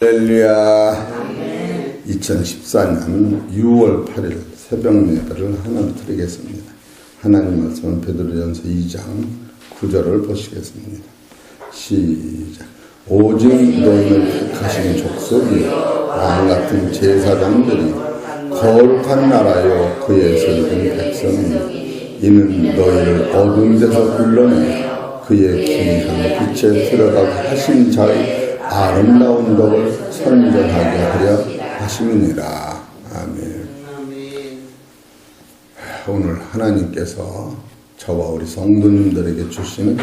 할렐루야. 2014년 6월 8일 새벽 예배를 하나님 드리겠습니다. 하나님 말씀은 베드로전서 2장 9절을 보시겠습니다. 시작. 오직 너희를 택하신 족속이 왕같은 제사장들이 거룩한 나라요 그의 소유된 백성이 이는 너희를 어두운 데서 불러내 그의 귀한 빛에 들어가게 하신 자의 아름다운 덕을 선전하게 하려 하심이니라. 아멘. 오늘 하나님께서 저와 우리 성도님들에게 주시는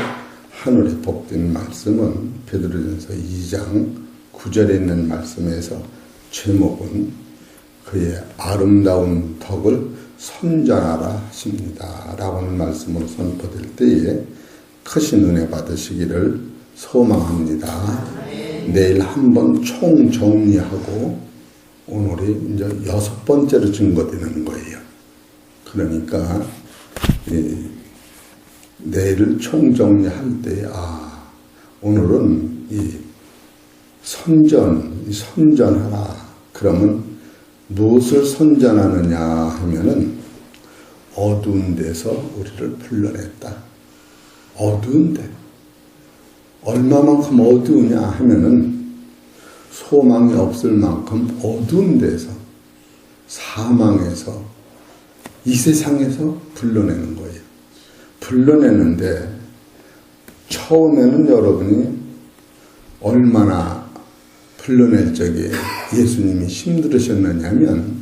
하늘의 복된 말씀은 베드로전서 2장 9절에 있는 말씀에서 제목은 그의 아름다운 덕을 선전하라 하십니다 라고 하는 말씀으로 선포될 때에 크신 은혜 받으시기를 소망합니다. 내일 한번 총 정리하고 오늘이 이제 6번째로 증거되는 거예요. 그러니까 내일을 총 정리할 때 오늘은 이 선전하라. 그러면 무엇을 선전하느냐 하면은 어두운 데서 우리를 불러냈다. 어두운 데. 얼마만큼 어두우냐 하면은 소망이 없을 만큼 어두운 데서 사망에서 이 세상에서 불러내는 거예요. 불러내는데 처음에는 여러분이 얼마나 불러낼 적에 예수님이 힘들으셨느냐면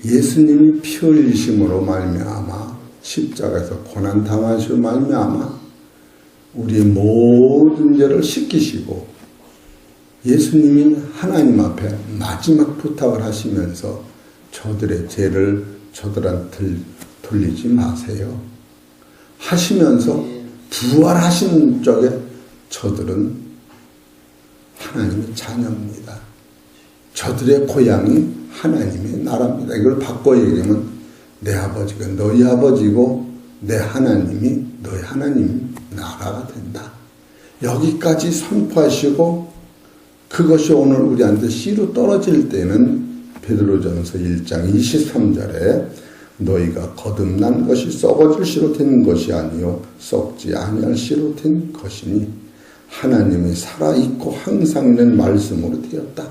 예수님이 피 흘리심으로 말미암아 십자가에서 고난당하시고 말미암아 우리의 모든 죄를 씻기시고 예수님이 하나님 앞에 마지막 부탁을 하시면서 저들의 죄를 저들한테 돌리지 마세요 하시면서 부활하신 쪽에 저들은 하나님의 자녀입니다. 저들의 고향이 하나님의 나라입니다. 이걸 바꿔 얘기하면 내 아버지가 너희 아버지고 내 하나님이 너희 하나님 나라가 된다. 여기까지 선포하시고 그것이 오늘 우리한테 씨로 떨어질 때는 베드로전서 1장 23절에 너희가 거듭난 것이 썩어질 씨로 된 것이 아니요 썩지 아니할 씨로 된 것이니 하나님이 살아있고 항상 있는 말씀으로 되었다.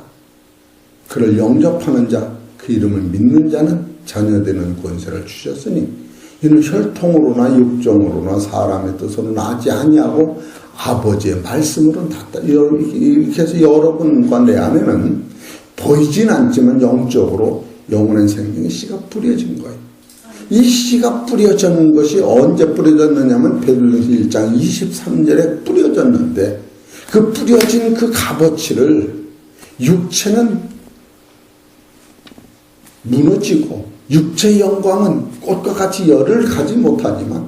그를 영접하는 자 그 이름을 믿는 자는 자녀되는 권세를 주셨으니 이는 혈통으로나 육정으로나 사람의 뜻으로 나지 아니하고 아버지의 말씀으로 났다. 이렇게 해서 여러분과 내 안에는 보이진 않지만 영적으로 영원한 생명의 씨가 뿌려진 거예요. 이 씨가 뿌려진 것이 언제 뿌려졌느냐면 베드로전서 1장 23절에 뿌려졌는데 그 뿌려진 그 값어치를 육체는 무너지고 육체의 영광은 꽃과 같이 열을 가지 못하지만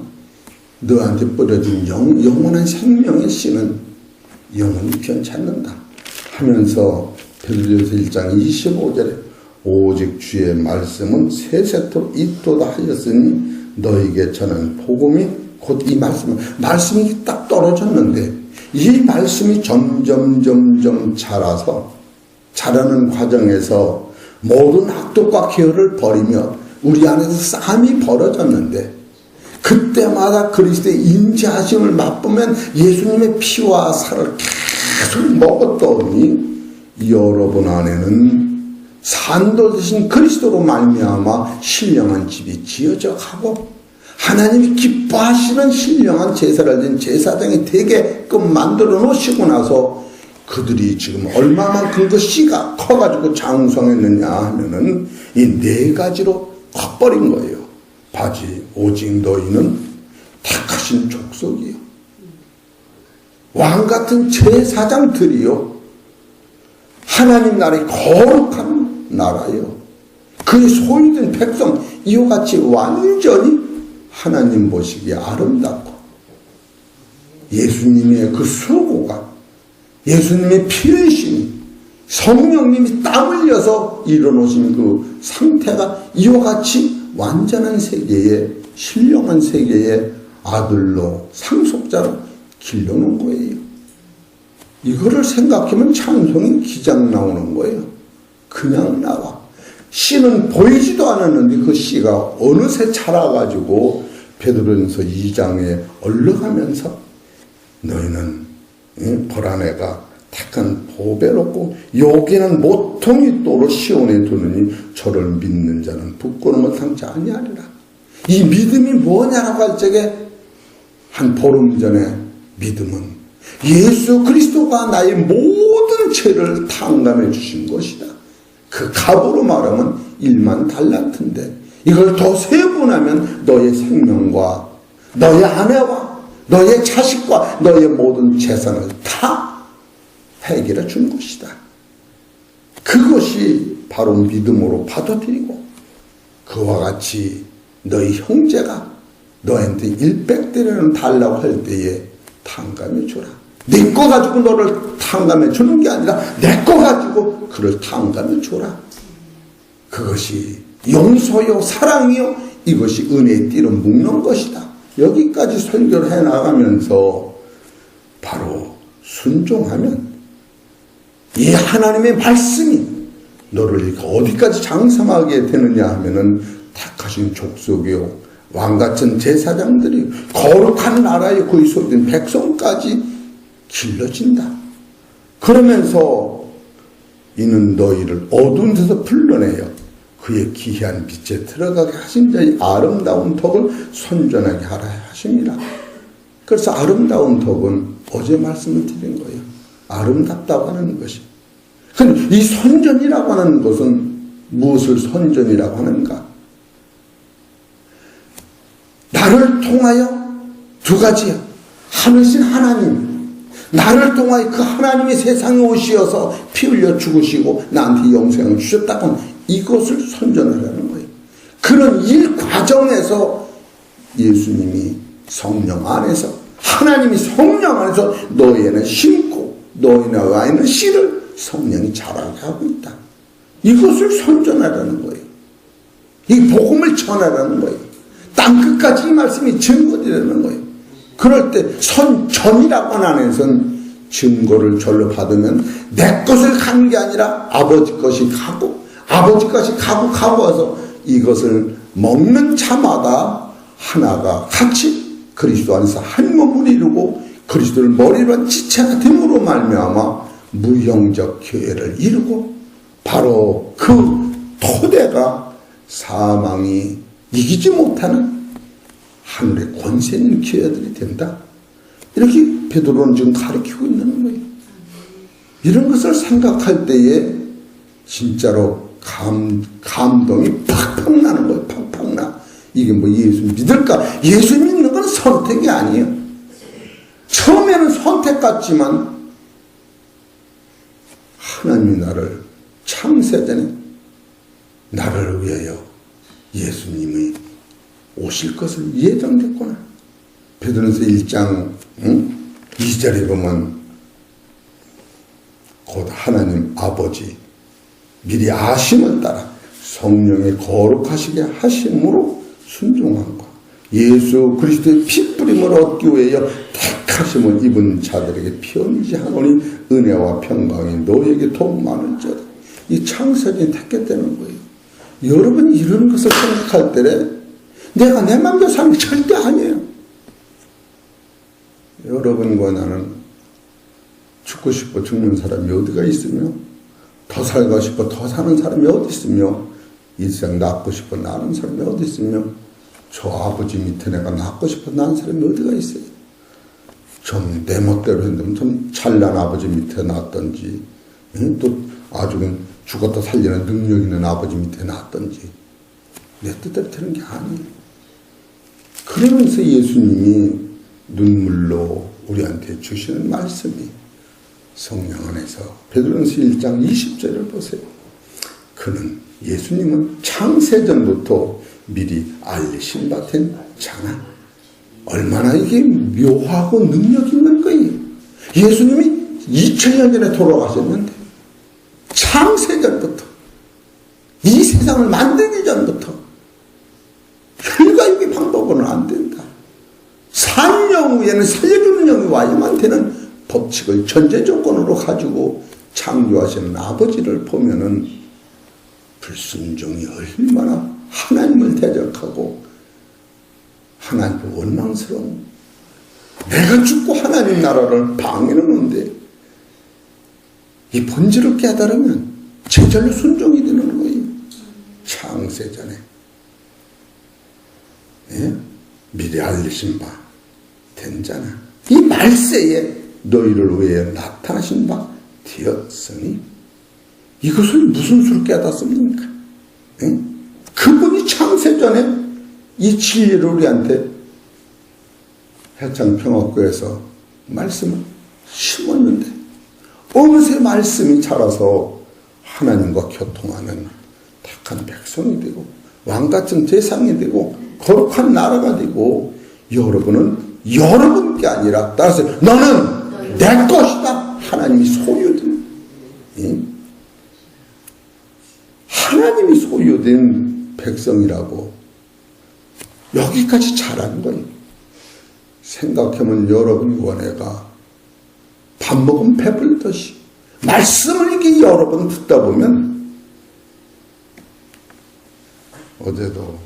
너한테 뿌려진 영원한 생명의 씨는 영원히 변치 않는다 하면서 베드로전서 1장 25절에 오직 주의 말씀은 세세토록 있도다 하였으니 너에게 전한 복음이 곧 이 말씀이 딱 떨어졌는데 이 말씀이 점점 자라는 과정에서 모든 악독과 계열을 버리며 우리 안에서 싸움이 벌어졌는데 그때마다 그리스도의 임재하심을 맛보면 예수님의 피와 살을 계속 먹었더니 여러분 안에는 산도 되신 그리스도로 말미암아 신령한 집이 지어져 가고 하나님이 기뻐하시는 신령한 제사를 진 제사장이 되게끔 만들어 놓으시고 나서 그들이 지금 얼마만큼 그 씨가 커가지고 장성했느냐 하면은 이 4가지로 커버린 거예요. 바지 오직 너희는 택하신 족속이요 왕같은 제사장들이요 하나님 나라의 거룩한 나라요 그의 소유된 백성 이와 같이 완전히 하나님 보시기에 아름답고 예수님의 그 수고가 예수님의 피 흘리심이 성령님이 땀 흘려서 일어놓으신 그 상태가 이와 같이 완전한 세계에 신령한 세계의 아들로 상속자로 길러놓은 거예요. 이거를 생각하면 찬송이 기장 나오는 거예요. 그냥 나와. 씨는 보이지도 않았는데 그 씨가 어느새 자라가지고 베드로전서 2장에 올라가면서 너희는 보라내가 택한 보배롭고 여기는 모퉁이 돌을 시온에 두느니 저를 믿는 자는 부끄러움을 당치 아니하리라. 이 믿음이 뭐냐라고 할 적에 한 보름 전에 믿음은 예수 그리스도가 나의 모든 죄를 탕감해 주신 것이다. 그 값으로 말하면 1만 달란트인데 이걸 더 세분하면 너의 생명과 너의 아내와 너의 자식과 너의 모든 재산을 다 해결해 준 것이다. 그것이 바로 믿음으로 받아들이고 그와 같이 너희 형제가 너한테 100대라는 달라고 할 때에 탕감해 주라. 내 거 가지고 너를 탕감해 주는 게 아니라 내 거 가지고 그를 탕감해 주라. 그것이 용서요 사랑이요 이것이 은혜의 띠로 묶는 것이다. 여기까지 설교를 해나가면서 바로 순종하면 이 하나님의 말씀이 너를 어디까지 장성하게 되느냐 하면은 택하신 족속이요 왕같은 제사장들이 거룩한 나라에 거의 소유된 백성까지 길러진다. 그러면서 이는 너희를 어두운 데서 불러내어 그의 기이한 빛에 들어가게 하신 자의 아름다운 덕을 선전하게 하라 하십니다. 그래서 아름다운 덕은 어제 말씀을 드린 거예요. 아름답다고 하는 것이. 근데 이 선전이라고 하는 것은 무엇을 선전이라고 하는가? 나를 통하여 두 가지야. 하늘신 하나님. 나를 통하여 그 하나님이 세상에 오시어서 피 흘려 죽으시고 나한테 영생을 주셨다고 하면 이것을 선전하라는 거예요. 그런 일 과정에서 예수님이 성령 안에서 하나님이 성령 안에서 너희에는 심고 너희에는 씨를 성령이 자라게 하고 있다. 이것을 선전하라는 거예요. 이 복음을 전하라는 거예요. 땅끝까지 이 말씀이 증거되라는 거예요. 그럴 때 선전이라고 하는 것은 증거를 절로 받으면 내 것을 가는 게 아니라 아버지 것이 가고 아버지 것이 가고 와서 이것을 먹는 자마다 하나가 같이 그리스도 안에서 한 몸을 이루고 그리스도를 머리로 한 지체가 됨으로 말미암아 무형적 교회를 이루고 바로 그 토대가 사망이 이기지 못하는 하늘의 권세 있는 교회들이 된다. 이렇게 베드로는 지금 가르치고 있는 거예요. 이런 것을 생각할 때에 진짜로 감동이 팍팍 나는 거예요. 팍팍 나. 이게 뭐 예수 믿을까? 예수 믿는 건 선택이 아니에요. 처음에는 선택 같지만 하나님이 나를 창세전에 나를 위하여 예수님이 오실 것을 예정됐구나. 베드로전서 1장 2절에 보면 곧 하나님 아버지 미리 아심을 따라 성령의 거룩하시게 하심으로 순종한 것. 예수 그리스도의 핏부림을 얻기 위하여 택하심을 입은 자들에게 편지하노니 은혜와 평강이 너에게 더 많을지어다. 이 창세전이 택했다는 거예요. 여러분이 이런 것을 생각할 때 내가 내 맘대로 사는 게 절대 아니에요. 여러분과 나는 죽고 싶어 죽는 사람이 어디가 있으며 더 살고 싶어 더 사는 사람이 어디 있으며 이 세상 낳고 싶어 나는 사람이 어디 있으며 저 아버지 밑에 내가 낳고 싶어 나는 사람이 어디가 있어요. 좀 내 멋대로 했는데 좀 찬란 아버지 밑에 낳았던지 또 아주 죽었다 살리는 능력 있는 아버지 밑에 낳았던지 내 뜻대로 되는 게 아니에요. 그러면서 예수님이 눈물로 우리한테 주시는 말씀이 성령 안에서 베드로전서 1장 20절을 보세요. 그는 예수님은 창세전부터 미리 알리신 바 된 자나. 얼마나 이게 묘하고 능력 있는 거예요. 예수님이 2000년 전에 돌아가셨는데 창세전부터 이 세상을 만들기 전부터 혈과 육의 방법으로는 안 된다. 산 영후에는 살려주는 영이 와야만 되는 법칙 법칙을 전제 조건으로 가지고 창조하시는 아버지를 보면은 불순종이 얼마나 하나님을 대적하고 하나님을 원망스러운, 내가 죽고 하나님 나라를 방해하는데 이 본질을 깨달으면 제절로 순종이 되는 거예요. 창세전에 미리 알리신 바 된 자는 이 말세에 너희를 위해 나타나신 바 되었으니, 이것을 무슨 수를 깨닫습니까? 그분이 창세전에 이 진리를 우리한테 해창평화교에서 말씀을 심었는데 어느새 말씀이 자라서 하나님과 교통하는 택한 백성이 되고 왕같은 대상이 되고 거룩한 나라가 되고, 여러분은 여러분께 아니라, 따라서 너는 내 것이다. 하나님이 소유된, 하나님이 소유된 백성이라고 여기까지 자란 거예요. 생각하면 여러분과 내가 밥 먹으면 배불듯이 말씀을 이렇게 여러 번 듣다 보면, 어제도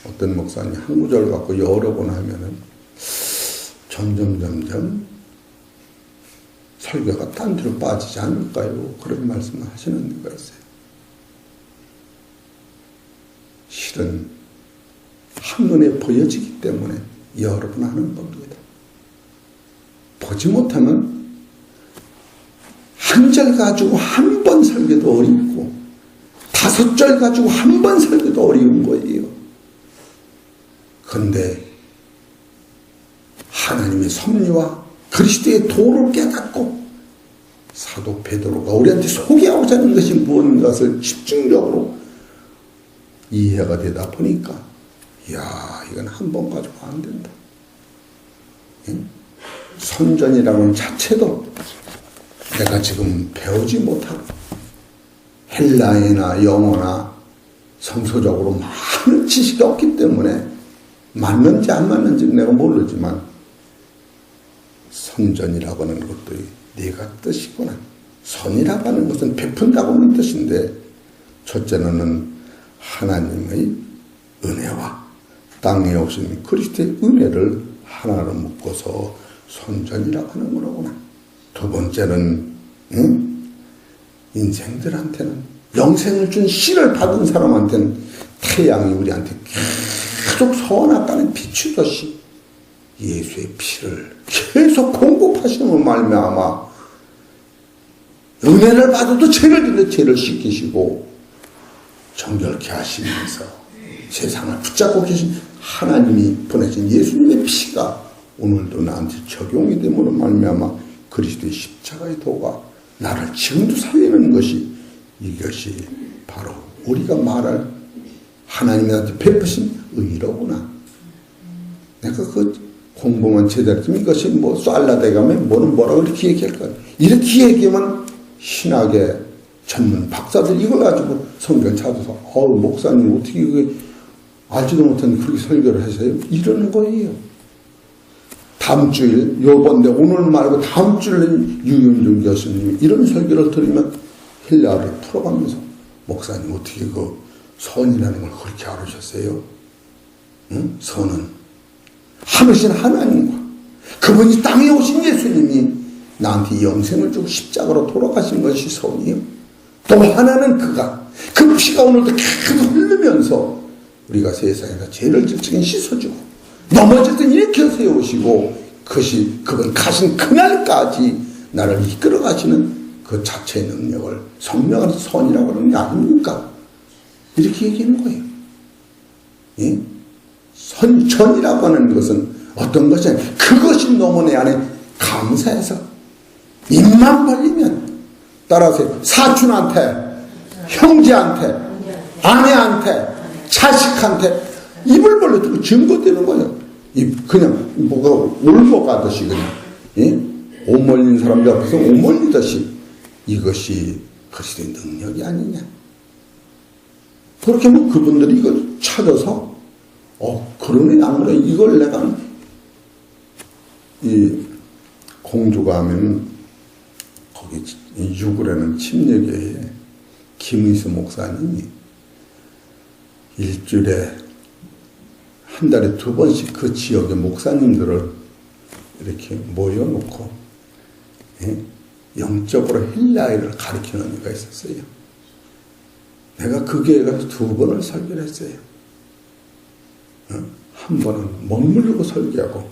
어떤 목사님 한 구절 갖고 여러 번 하면은 점점 설교가 딴 데로 빠지지 않을까요? 그런 말씀을 하시는 데가 있어요. 실은 한눈에 보여지기 때문에 여러 번 하는 겁니다. 보지 못하면 한 절 가지고 한 번 설교도 어렵고 5절 가지고 한 번 설교도 어려운 거예요. 그런데 하나님의 섭리와 그리스도의 도를 깨닫고 사도 베드로가 우리한테 소개하고자 하는 것이 무엇인가를 집중적으로 이해가 되다 보니까, 이야, 이건 한 번 가지고 안 된다. 선전이라는 자체도 내가 지금 배우지 못하고 헬라어나 영어나 성서적으로 많은 지식이 없기 때문에 맞는지 안 맞는지 내가 모르지만, 선전이라고 하는 것도 네가 뜻이구나. 선이라고 하는 것은 베푼다고 하는 뜻인데, 첫째는 하나님의 은혜와 땅에 오신 그리스도의 은혜를 하나로 묶어서 선전이라고 하는 거로구나. 두 번째는 인생들한테는, 영생을 준 씨를 받은 사람한테는 태양이 우리한테 계속 서원하다는 비추듯이 예수의 피를 계속 공급하시는 말미암아 은혜를 받아도 죄를 씻기시고 정결케 하시면서 세상을 붙잡고 계신 하나님이 보내신 예수님의 피가 오늘도 나한테 적용이 됨으로 말미암아 그리스도의 십자가의 도가 나를 지금도 살리는 것이, 이것이 바로 우리가 말할 하나님이 나한테 베푸신 의로구나. 내가 그 공부만 제대로 했으면 이것이 뭐 쌀라대 가면 뭐라고 이렇게 얘기할까. 이렇게 얘기하면 신학의 전문 박사들 이걸 가지고 성경 찾아서 목사님 어떻게 이거 알지도 못하는 그렇게 설교를 하세요? 이러는 거예요. 다음 주일, 요번에 오늘 말고 다음 주일은 유윤종 교수님이 이런 설교를 들으면 헬라어를 풀어가면서, 목사님 어떻게 그 선이라는 걸 그렇게 알으셨어요? 선은 하늘신 하나님과 그분이 땅에 오신 예수님이 나한테 영생을 주고 십자가로 돌아가신 것이 선이요. 또 하나는 그 피가 오늘도 계속 흐르면서 우리가 세상에서 죄를 질적인 씻어주고 넘어질 땐 이렇게 세우시고, 그분 가신 그날까지 나를 이끌어 가시는 그 자체의 능력을 성령으로 선이라고 하는 게 아닙니까? 이렇게 얘기하는 거예요. 예? 전이라고 하는 것은 어떤 것이 아니라 그것이 너무 내 안에 감사해서 입만 벌리면, 따라서 사촌한테, 형제한테, 아내한테, 자식한테 입을 벌려두고 증거되는 거예요. 그냥 뭐가 올먹가듯이 그냥, 예? 오멀린 사람들 앞에서 오멀리듯이, 이것이 그리스도의 능력이 아니냐. 그렇게 하면 그분들이 이걸 찾아서 그러네, 안 그러네, 이걸 내가 공주가 하면 거기 유구라는 침례교회에 김의수 목사님이 일주일에 한 달에 2번씩 그 지역의 목사님들을 이렇게 모여놓고 영적으로 헬라어를 가르치는 이가 있었어요. 내가 그 교회에 가서 2번을 설교를 했어요. 한 번은 머물고 설교하고,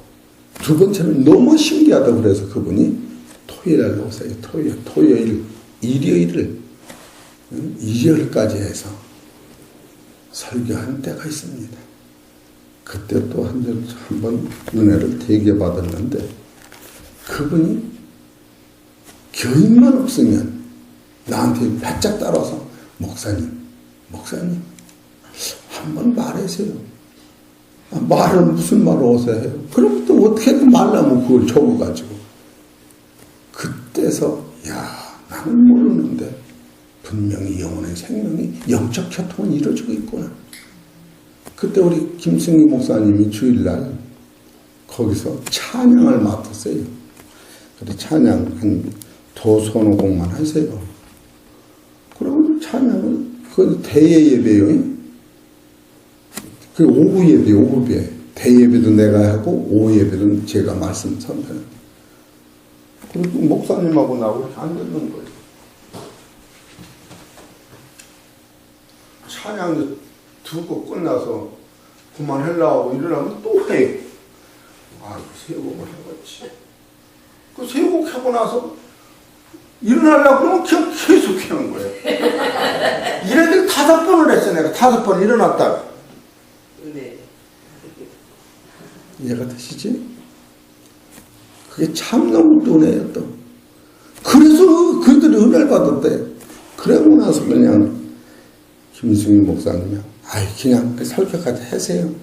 2번째는 너무 신기하다고 그래서 그분이 토요일에 오세요. 토요일, 일요일까지 해서 설교하는 때가 있습니다. 그때 또 한 번 은혜를 되게 받았는데, 그분이 교인만 없으면 나한테 바짝 따라와서 목사님 한번 말하세요. 말을 무슨 말을 어서 해요? 그럼 또 어떻게든 말라면 그걸 적어가지고. 그때서 나는 모르는데 분명히 영혼의 생명이 영적 교통은 이루어지고 있구나. 그때 우리 김승희 목사님이 주일날 거기서 찬양을 맡았어요. 그래 찬양 한 도서너 곡만 하세요. 그러면 찬양을 그 대예 예배요. 그 오후 예배, 오후에 대예배도 내가 하고 오후 예배도 제가 말씀 선포해요. 그리고 목사님하고 나하고 이렇게 앉는 거예요. 찬양 두고 끝나서 그만하려고 일어나면 또 해. 세 곡을 해봤지. 그 세 곡 하고 나서 일어나려고 그러면 그냥 계속 하는 거예요. 이래들 5번을 했어, 내가 5번 일어났다가. 네. 이해가 되시지? 그게 참 너무 은혜예요, 또. 그래서 그들이 은혜를 받았대. 그러고 나서 그냥 김승희 목사님이 그냥 그 설교까지 하세요.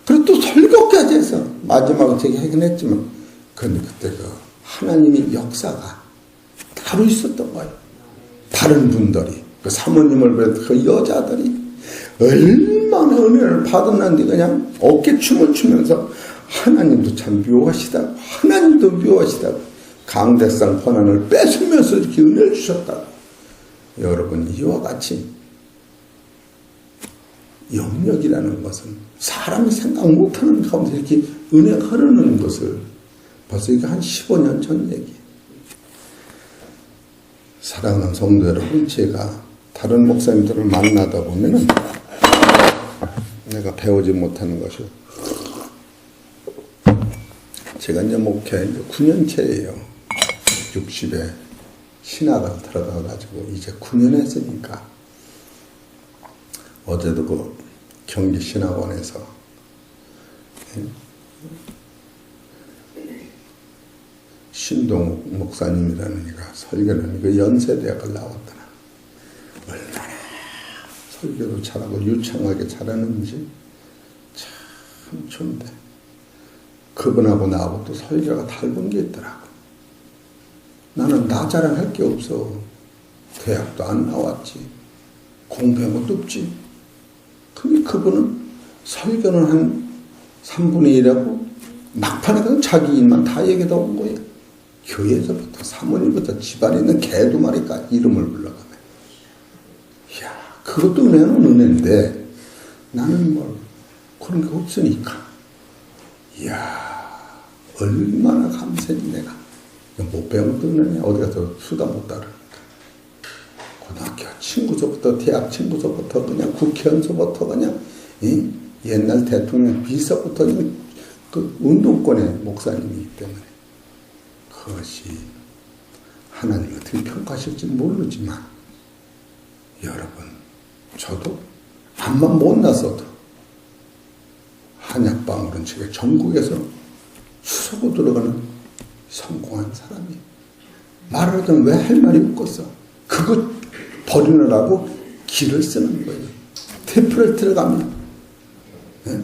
그리고 또 설교까지 해서 마지막에 제가 하긴 했지만, 근데 그때 그 하나님의 역사가 따로 있었던 거예요. 다른 분들이, 그 사모님을 뵌 그 여자들이 얼마나 은혜를 받았는지 그냥 어깨춤을 추면서 하나님도 참 묘하시다고, 하나님도 묘하시다고, 강대상 권한을 뺏으면서 이렇게 은혜를 주셨다고. 여러분, 이와 같이 영역이라는 것은 사람이 생각 못하는 가운데 이렇게 은혜가 흐르는 것을 벌써 이게 한 15년 전 얘기예요. 사랑하는 성도 여러분, 제가 다른 목사님들을 만나다 보면은 내가 배우지 못하는 것이, 제가 이제 목회 이제 9년째예요. 60에 신학을 들어가가지고 이제 9년 했으니까, 어제도 그 경기 신학원에서 신동욱 목사님이라는 이가 설교는 그 연세대학을 나왔더라. 얼마나 설교도 잘하고 유창하게 잘하는지 참 좋은데, 그분하고 나하고 또 설교가 다른 게 있더라고. 나는 나 자랑할 게 없어. 대학도 안 나왔지. 공부한 것도 없지. 근데 그분은 설교는 한 3분의 1하고 막판에 그냥 자기 일만 다 얘기하다 온 거예요. 교회에서부터 사모님부터 집안에 있는 개도 말이까 이름을 불러가며. 이야, 그것도 은혜는 은혜인데 나는 뭐 그런 게 없으니까. 이야, 얼마나 감사했지 내가. 못 배운 것도 은혜네. 어디 가서 수다 못 따르니까. 고등학교 친구서부터 대학 친구서부터 그냥 국회의원서부터 그냥 옛날 대통령 비서부터 그 운동권의 목사님이기 때문에 그것이 하나님이 어떻게 평가하실지는 모르지만, 여러분, 저도 암만 못났어도 한약방울은 제가 전국에서 수석으로 들어가는 성공한 사람이 말하자면 왜 할 말이 없겠어. 그거 버리느라고 길을 쓰는 거예요. 테프를 들어가면. 네?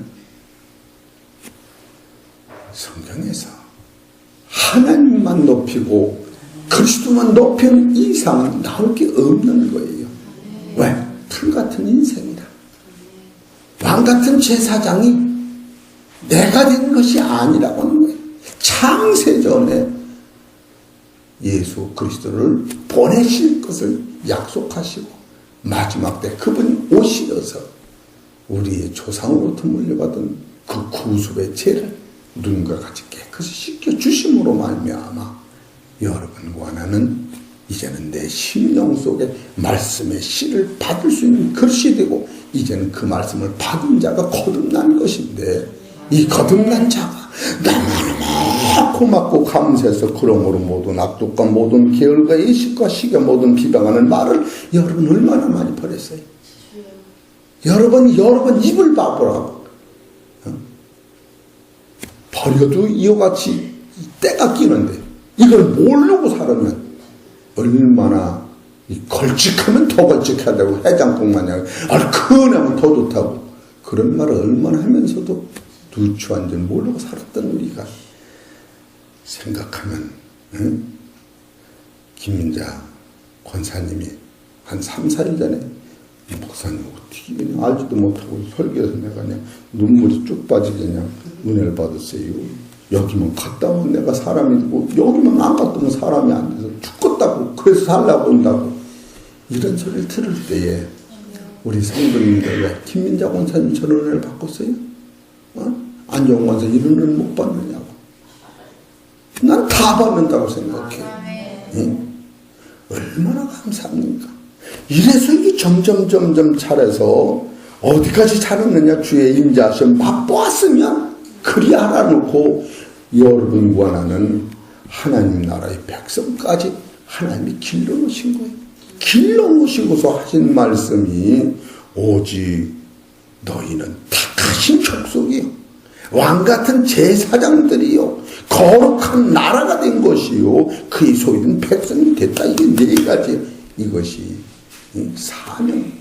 성경에서 하나님만 높이고 그리스도만 높이는 이상은 나올 게 없는 거예요. 왜? 풀같은 인생이다. 왕같은 제사장이 내가 된 것이 아니라고 하는 거예요. 창세전에 예수 그리스도를 보내실 것을 약속하시고 마지막 때 그분이 오시어서 우리의 조상으로부터 물려받은 그 구속의 죄를 눈과 같이 깨끗이 씻겨주심으로 말미암아 여러분과 나는 이제는 내 심령 속에 말씀의 씨를 받을 수 있는 그릇이 되고 이제는 그 말씀을 받은 자가 거듭난 것인데 이 거듭난 자가 너무너무 고맙고 감사해서 그러므로 모든 악독과 모든 계열과 의식과 시기 모든 비방하는 말을 여러분 얼마나 많이 버렸어요. 여러분 입을 바보라고 버려도 이와 같이 때가 끼는데 이걸 모르고 살으면 얼마나 걸쭉하면 더 걸쭉해야 되고 해장국 마냥 얼큰하면 더 좋다고 그런 말을 얼마나 하면서도 누추한 줄 모르고 살았던 우리가 생각하면 김민자 권사님이 한 3, 4일 전에 목사님 어떻게 그냥 알지도 못하고 설교해서 내가 그냥 눈물이 쭉 빠지게 그냥 은혜를 받았어요. 여기만 갔다 오면 내가 사람이 되고 여기만 안 갔다 오면 사람이 안 돼서 죽겠다고 그래서 살라고 온다고 이런 소리를 들을 때에 우리 성도님들 왜 김민자 권사님 저런 은혜를 받겠어요? 안정환 권사 이런 은혜를 못 받느냐고. 난 다 받는다고 생각해. 얼마나 감사합니까? 이래서 이게 점점 잘해서 어디까지 잘했느냐 주의 임자하심 맛보았으면 그리 알아놓고 여러분과 나는 하나님 나라의 백성까지 하나님이 길러놓으신 거예요. 길러놓으시고서 하신 말씀이 오직 너희는 택하신 족속이요 왕같은 제사장들이요 거룩한 나라가 된 것이요 그의 소유된 백성이 됐다. 이게 네 가지 이것이 사명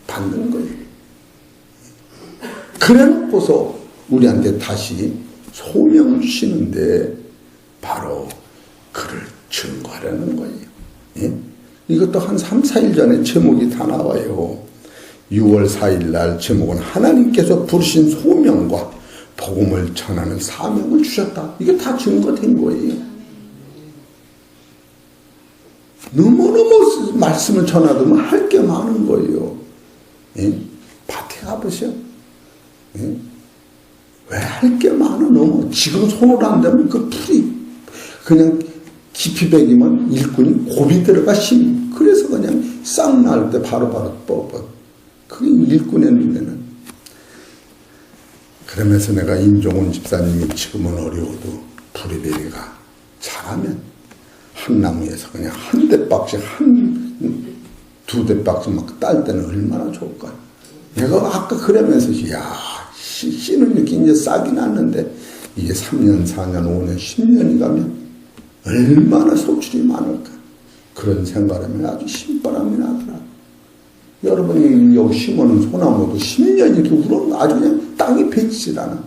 받는 거예요. 그래 놓고서 우리한테 다시 소명을 주시는데 바로 그를 증거하려는 거예요. 예? 이것도 한 3, 4일 전에 제목이 다 나와요. 6월 4일 날 제목은 하나님께서 부르신 소명과 복음을 전하는 사명을 주셨다. 이게 다 증거된 거예요. 너무너무 말씀을 전하면 할 게 많은 거예요. 예? 밭에 가보셔. 예? 왜 할 게 많아 너무. 지금 손으로 안 되면 그 풀이 그냥 깊이 베기면 일꾼이 곱이 들어가 심. 그래서 그냥 싹 날 때 바로바로 뽑아. 그게 일꾼의 눈에는. 그러면서 내가 임종훈 집사님이 지금은 어려워도 부리베리가 잘하면 한 나무에서 그냥 한 대박씩 두 대박씩 막 딸 때는 얼마나 좋을까. 내가 아까 그러면서 씨는 이렇게 이제 싹이 났는데 이게 3년, 4년, 5년, 10년이 가면 얼마나 소출이 많을까. 그런 생각하면 아주 신바람이 나더라. 여러분이 여기 심어놓은 소나무도 10년이 이렇게 울어도 아주 그냥 땅이 배치질 않아.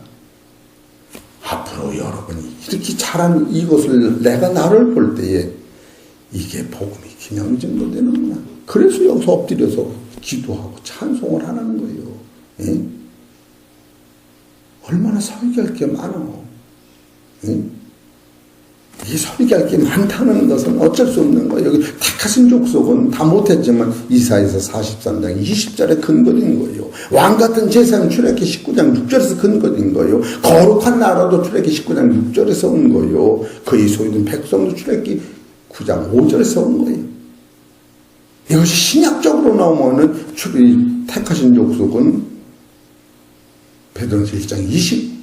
앞으로 여러분이 이렇게 자란 이것을 내가 나를 볼 때에 이게 복음이 그냥 증거되는구나. 그래서 여기서 엎드려서 기도하고 찬송을 하는 거예요. 예? 얼마나 설교할 게 많어. 예? 이 설교할 게 많다는 것은 어쩔 수 없는 거예요. 여기 택하신 족속은 다 못했지만 이사야서 43장 20절에 근거된 거예요. 왕같은 제사는 출애굽기 19장 6절에서 근거된 거예요. 거룩한 나라도 출애굽기 19장 6절에서 온 거예요. 그의 소유된 백성도 출애굽기 9장 5절에서 온 거예요. 이것이 신약적으로 나오면은 택하신 족속은 베드로전서 1장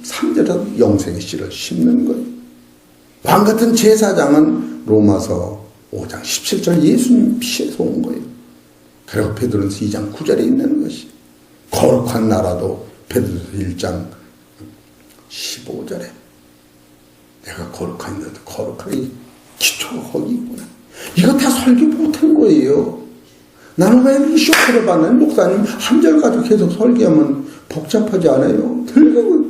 23절에서 영생의 씨를 심는 거예요. 왕같은 제사장은 로마서 5장 17절 예수님 피에서 온 거예요. 그리고 베드로전서 2장 9절에 있는 것이 거룩한 나라도 베드로전서 1장 15절에 내가 거룩한 나라도 거룩하게 기초가 거기 있구나. 이거 다 설교 못한 거예요. 나는 왜 이렇게 쇼크를 받는 목사님 한 절 가지고 계속 설교하면 복잡하지 않아요? 들고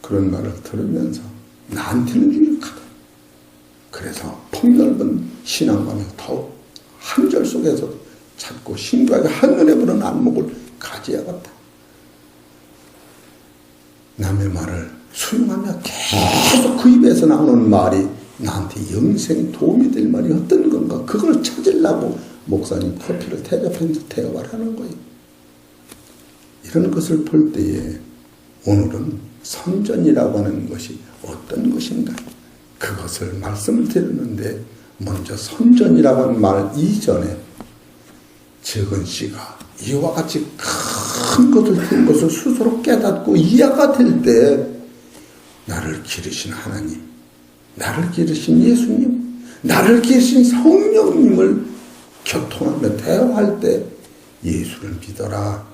그런 말을 들으면서 나한테는 유익하다. 그래서 폭넓은 신앙관을 더욱 한 절 속에서 찾고 신과하게 한눈에 보는 안목을 가져야겠다. 남의 말을 수용하며 계속 그 입에서 나오는 말이 나한테 영생에 도움이 될 말이 어떤 건가? 그걸 찾으려고 목사님 커피를 대접하면서 대화를 하는 거예요. 이런 것을 볼 때에 오늘은 선전이라고 하는 것이 어떤 것인가? 그것을 말씀을 드렸는데 먼저 선전이라고 하는 말 이전에 적은 씨가 이와 같이 큰 것을 든 것을 스스로 깨닫고 이해가 될 때 나를 기르신 하나님, 나를 기르신 예수님, 나를 기르신 성령님을 교통하며 대화할 때 예수를 믿어라.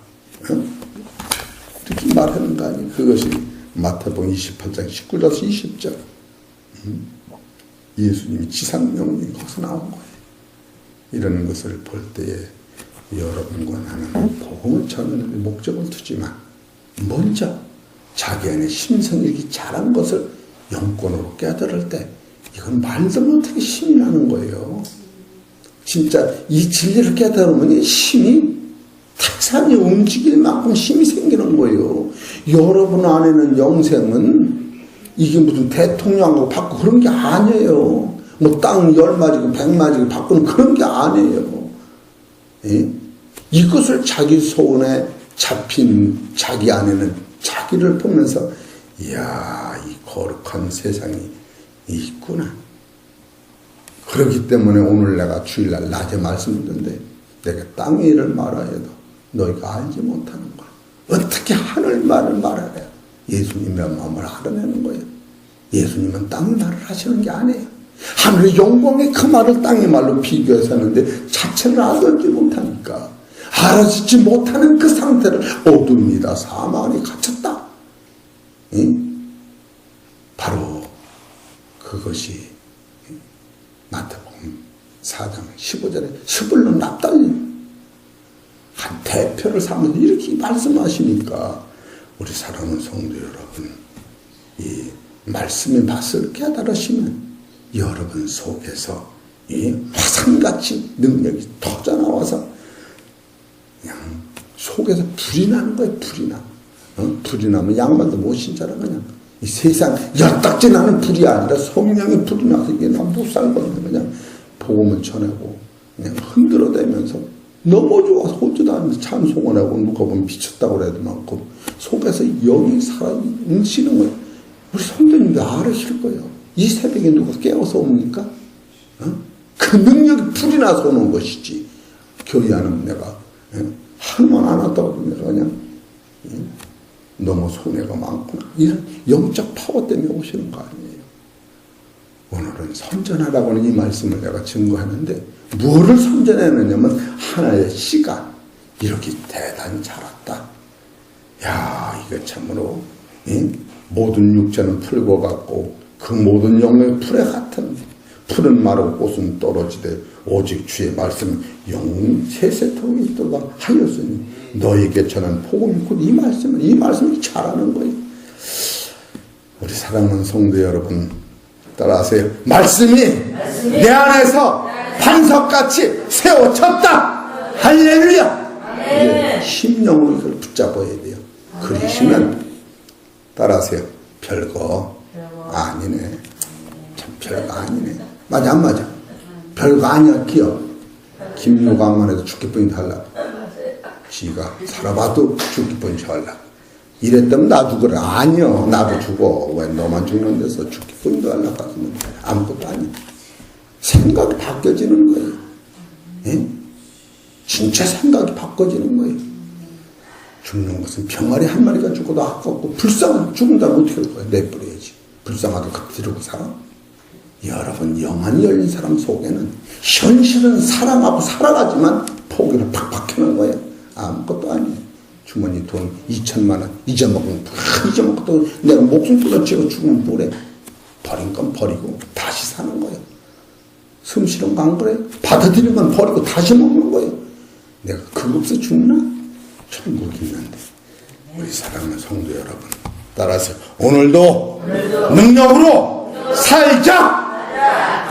이렇게 말하는 거 아니에요. 그것이 마태복음 28장 19절에서 20절. 예수님이 지상명령이 거기서 나온 거예요. 이런 것을 볼 때에 여러분과 나는 복음을 전하는 데 목적을 두지만 먼저 자기 안에 심성일기 잘한 것을 영권으로 깨달을 때 이건 말도 못하게 힘이 나는 거예요. 진짜 이 진리를 깨달으면 힘이 태산이 움직일 만큼 힘이 생기는 거예요. 여러분 안에는 영생은 이게 무슨 대통령하고 받고 그런 게 아니에요. 뭐 땅 10마지고 100마지고 바꾸는 그런 게 아니에요. 예? 이것을 자기 소원에 잡힌 자기 안에는 자기를 보면서 이야, 이 거룩한 세상이 있구나. 그렇기 때문에 오늘 내가 주일날 낮에 말씀드렸는데 내가 땅의 일을 말하여도 너희가 알지 못하는 거야. 어떻게 하늘 말을 말하래? 예수님의 마음을 알아내는 거예요. 예수님은 땅의 말을 하시는 게 아니에요. 하늘의 영광의 그 말을 땅의 말로 비교해서 하는데 자체를 알지 못하니까 알아듣지 못하는 그 상태를 어둠이다 사망이 갇혔다. 응? 바로 그것이 마태복음 4장 15절에 스불론 납달리 한 대표를 삼아서 이렇게 말씀하시니까 우리 사랑하는 성도 여러분, 이 말씀의 맛을 깨달으시면 여러분 속에서 이 화산같이 능력이 터져나와서 그냥 속에서 불이 나는 거예요. 불이 나. 불이 나면 양말도 못 신자라 그냥 이 세상 열딱지 나는 불이 아니라 성령의 불이 나서 이게 나 못 살거든요. 그냥 복음을 전하고 그냥 흔들어대면서 너무 좋아서 호주도 않는데 찬송을 하고 누가 보면 미쳤다고 그래도 많고 속에서 영이 살아 움직이는 거예요. 우리 성도님도 알으실 거예요. 이 새벽에 누가 깨워서 옵니까? 그 능력이 불이 나서 오는 것이지. 교회 안은 내가 하루만 안 왔다고 내가 그냥 너무 손해가 많구나. 이런 영적 파워 때문에 오시는 거 아니에요. 오늘은 선전하라고 하는 이 말씀을 내가 증거하는데 무엇을 선전했느냐면 하나의 씨가 이렇게 대단히 자랐다. 야, 이거 참으로 모든 육체는 풀과 같고 그 모든 영의 풀에 같은 풀은 마르고 꽃은 떨어지되 오직 주의 말씀은 영웅 세세토록 있도록 하였으니 너에게 전한 복음이 곧 이 말씀이 잘하는 거예요. 우리 사랑하는 성도 여러분 따라하세요. 말씀이 내 안에서 반석같이 세워졌다. 할렐루야. 심령으로 이걸 붙잡아야 돼요. 그러시면 따라하세요. 별거 아니네. 참 별거 아니네. 맞아 안 맞아? 별거 아니야. 기억. 김유가만 해도 죽기뿐이 달라. 지가 살아봐도 죽기뿐이 달라. 이랬다면 나 죽어라. 아니요. 나도 죽어. 왜 너만 죽는 데서 죽기뿐이도 달라. 가서는 아무것도 아니야. 생각이 바뀌어지는 거예요. 예? 진짜 생각이 바꿔지는 거예요. 죽는 것은 병아리 한 마리가 죽어도 아깝고 불쌍한 죽는다면 어떻게 할 거야? 내버려야지. 불쌍하게 그대로 살아. 여러분 영안이 열린 사람 속에는 현실은 사랑하고 살아가지만 포기를 팍 박혀놓은 거예요. 아무것도 아니에요. 주머니 돈 2천만 원 잊어먹으면 잊어먹고 내가 목숨 끊어지고 죽으면 뭐래. 버린 건 버리고 다시 사는 거예요. 숨 쉬는 거 안 그래? 받아들이는 건 버리고 다시 먹는 거예요. 내가 그거 없어 죽나? 천국 있는데. 우리 사랑하는 성도 여러분 따라서 오늘도 능력으로 살자.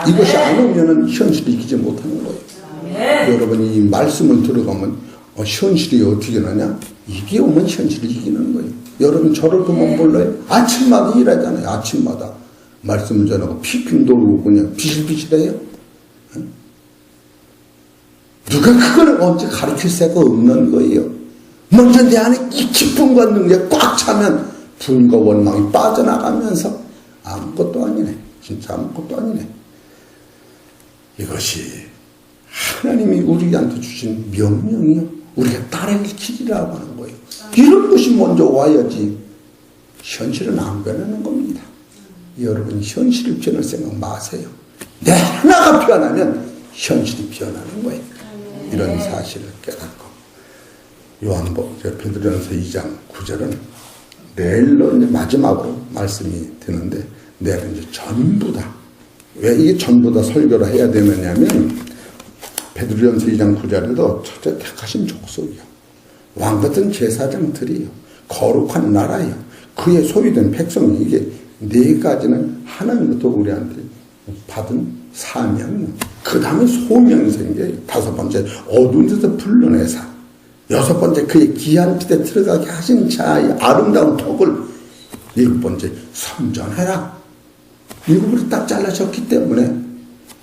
이것이 안 오면은 현실을 이기지 못하는 거예요. 여러분이 이 말씀을 들어가면 현실이 어떻게 나냐? 이게 오면 현실을 이기는 거예요. 여러분 저를 보면 몰라요? 아침마다 일하잖아요. 아침마다 말씀을 전하고 피핑 돌고 그냥 비실비실해요. 누가 그걸 언제 가르칠 새가 없는 거예요. 먼저 내 안에 이 기쁨과 능력이 꽉 차면 분과 원망이 빠져나가면서 아무것도 아니네. 진짜 아무것도 아니네. 이것이 하나님이 우리한테 주신 명령이요. 우리가 따라갈 길이라고 하는 거예요. 이런 것이 먼저 와야지 현실은 안 변하는 겁니다. 여러분 현실이 변할 생각 마세요. 내 하나가 변하면 현실이 변하는 거예요. 이런 사실을 깨닫고 베드로전서 2장 9절은 내일로 이제 마지막으로 말씀이 되는데 내일은 이제 전부 다 왜 이게 전부 다 설교를 해야 되느냐면 베드로전서 2장 9절에도 첫째 택하신 족속이요 왕같은 제사장들이요 거룩한 나라요 그의 소유된 백성이 이게 네 가지는 하나님부터 우리한테 받은 사명 그 다음에 소명이 생겨요. 다섯 번째 어두운 데서 불러내사 여섯 번째 그의 귀한 빛에 들어가게 하신 자의 아름다운 덕을 일곱 번째 선전해라. 일곱을 딱 잘라졌기 때문에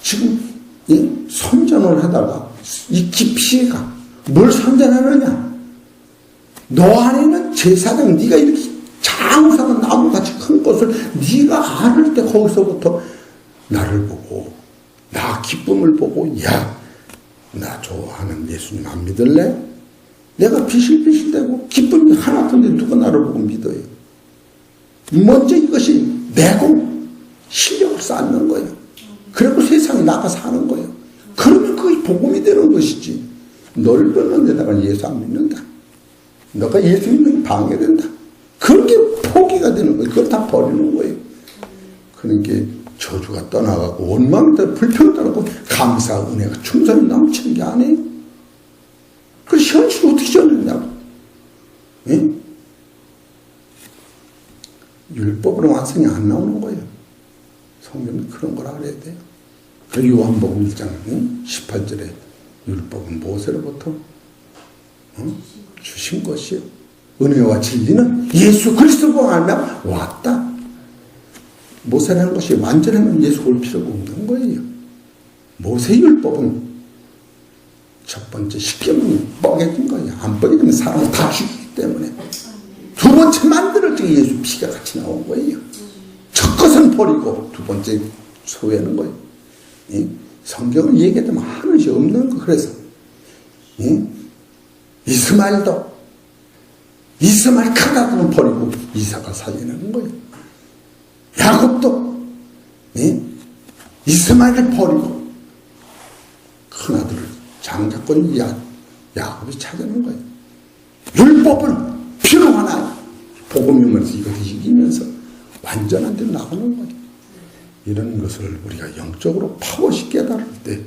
지금 이 선전을 하다가 이 깊이가 뭘 선전하느냐 너 안에는 제사장 네가 이렇게 장성한 나무같이 큰 것을 네가 안을 때 거기서부터 나를 보고 나 기쁨을 보고 야 나 좋아하는 예수님 안 믿을래? 내가 비실비실대고 기쁨이 하나던데 누가 나를 보고 믿어요? 먼저 이것이 내고 실력을 쌓는 거예요. 그리고 세상에 나가 사는 거예요. 그러면 그게 복음이 되는 것이지. 넓은 데다가 예수 안 믿는다. 너가 예수 믿는 게 방해된다. 그런 게 포기가 되는 거예요. 그걸 다 버리는 거예요. 그러니까 저주가 떠나가고 원망이 떠나고 불평이 떠나고 감사 은혜가 충성이 넘치는 게 아니에요. 그래서 현실을 어떻게 전했냐고. 예? 율법으로 완성이 안 나오는 거예요. 성경은 그런 거라 그래야 돼요. 그 요한복음 1장 18절에 율법은 모세로부터 주신 것이요. 은혜와 진리는 예수 그리스도로 말미암아 왔다. 모세라는 것이 완전하면 예수 올 필요가 없는 거예요. 모세 율법은 첫 번째 십계명이 뻐개진 거예요. 안 뻐개지면 사람을 다 죽이기 때문에. 두 번째 만들어지고 예수 피가 같이 나온 거예요. 첫 것은 버리고 두 번째 소외하는 거예요. 성경을 얘기하면 하늘이 없는 거. 그래서 이스마엘 카나안은 버리고 이삭을 살리는 거예요. 야곱도 이스마엘을 버리고 큰아들을 장자권 야곱이 찾아낸 거예요. 율법은 필요 하나 복음이면서 이것을 이기면서 완전한 데로 나가는 거예요. 이런 것을 우리가 영적으로 파워시 깨달을 때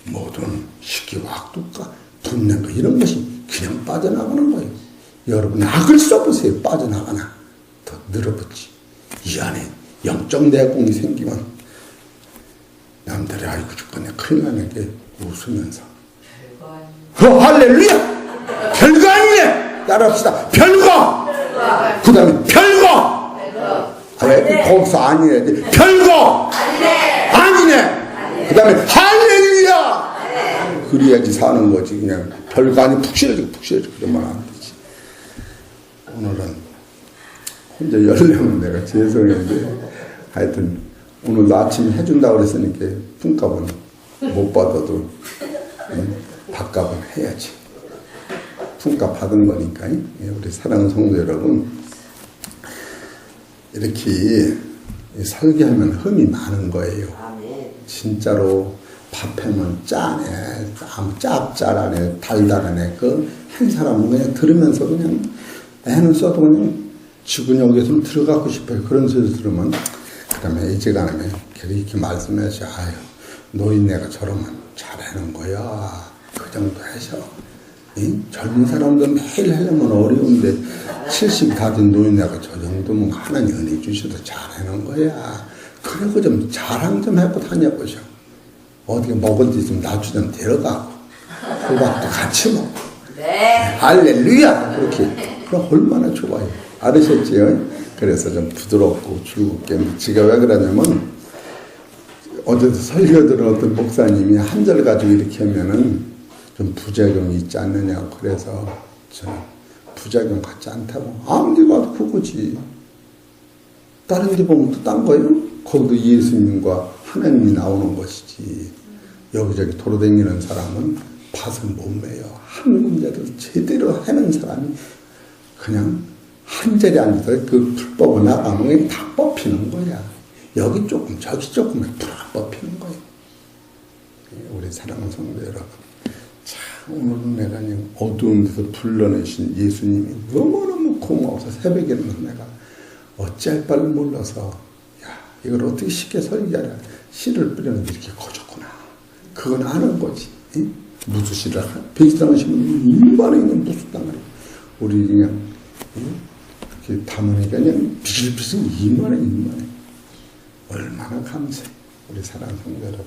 모든 시기와 악독과 분냄과 이런 것이 그냥 빠져나가는 거예요. 여러분 악을 써보세요. 빠져나가나 더 늘어붙지. 이 안에 영적 내공이 생기면 남들이 아이고 죽겠네 큰일 나는 게 웃으면서 할렐루야 별거 아니네 따라합시다. 별거 그 다음에 별거 거기서 아니래 별거 아니네 그 다음에 할렐루야 그래야지 사는 거지. 그냥 별거 아니 푹실해지고 그러면 안 되지. 오늘은 혼자 열려면 내가 죄송했는데 하여튼 오늘 아침에 해준다고 그랬으니까 품값은 못 받아도 밥값은 해야지. 품값 받은 거니까. 우리 사랑하는 성도 여러분 이렇게 설계하면 흠이 많은 거예요. 진짜로 밥하면 짜네 짭짤하네 달달하네 그 한 사람은 그냥 들으면서 그냥 애는 써도 그냥 지구력에서 들어가고 싶어요. 그런 소리 들으면 그 다음에 이제가면 이렇게 말씀하셔. 아유 노인네가 저러면 잘하는 거야. 그 정도 하셔. 젊은 사람도 매일 하려면 어려운데 70 다 된 노인네가 저 정도면 하나님 은혜 주셔도 잘하는 거야. 그리고 좀 자랑 좀 해보고 다녀보셔. 어떻게 먹을 때 좀 나주 좀 데려가고 그 밥도 같이 먹고 할렐루야 그렇게 그럼 얼마나 좋아요. 알으셨지요? 그래서 좀 부드럽고 즐겁게. 제가 왜 그러냐면, 어제도 설교 들은 어떤 목사님이 한 절 가지고 이렇게 하면은 좀 부작용이 있지 않느냐고. 그래서 저는 부작용 같지 않다고. 아무리 봐도 그거지. 다른 데 보면 또 딴 거예요? 거기도 예수님과 하나님이 나오는 것이지. 여기저기 돌아다니는 사람은 밭을 못 매요. 한 문제를 제대로 하는 사람이 그냥 한 자리에 앉아서 그 불법을 나가는 게 다 뽑히는 거야. 여기 조금 저기 조금 다 뽑히는 거예요. 우리 사랑하는 성도 여러분, 참 오늘은 내가 그냥 어두운 데서 불러내신 예수님이 너무너무 고마워서 새벽에는 내가 어찌할 바를 몰라서, 야, 이걸 어떻게 쉽게 설계하냐. 씨를 뿌렸는데 이렇게 커졌구나. 그건 아는 거지. 응? 무수 씨를 베이스당하시면 인간에 있는 무수 땅을 우리 그냥 이렇게 담으니까 그냥 비실비실 인간에 얼마나 감사해. 우리 사랑하는 성도 여러분,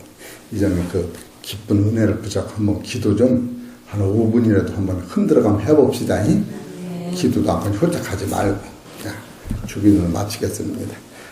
이제는 그 기쁜 은혜를 붙잡고 한번 기도 좀 한 5분이라도 한번 흔들어 가면 해봅시다. 기도도 한번 홀짝하지 말고. 자, 주기도를 마치겠습니다.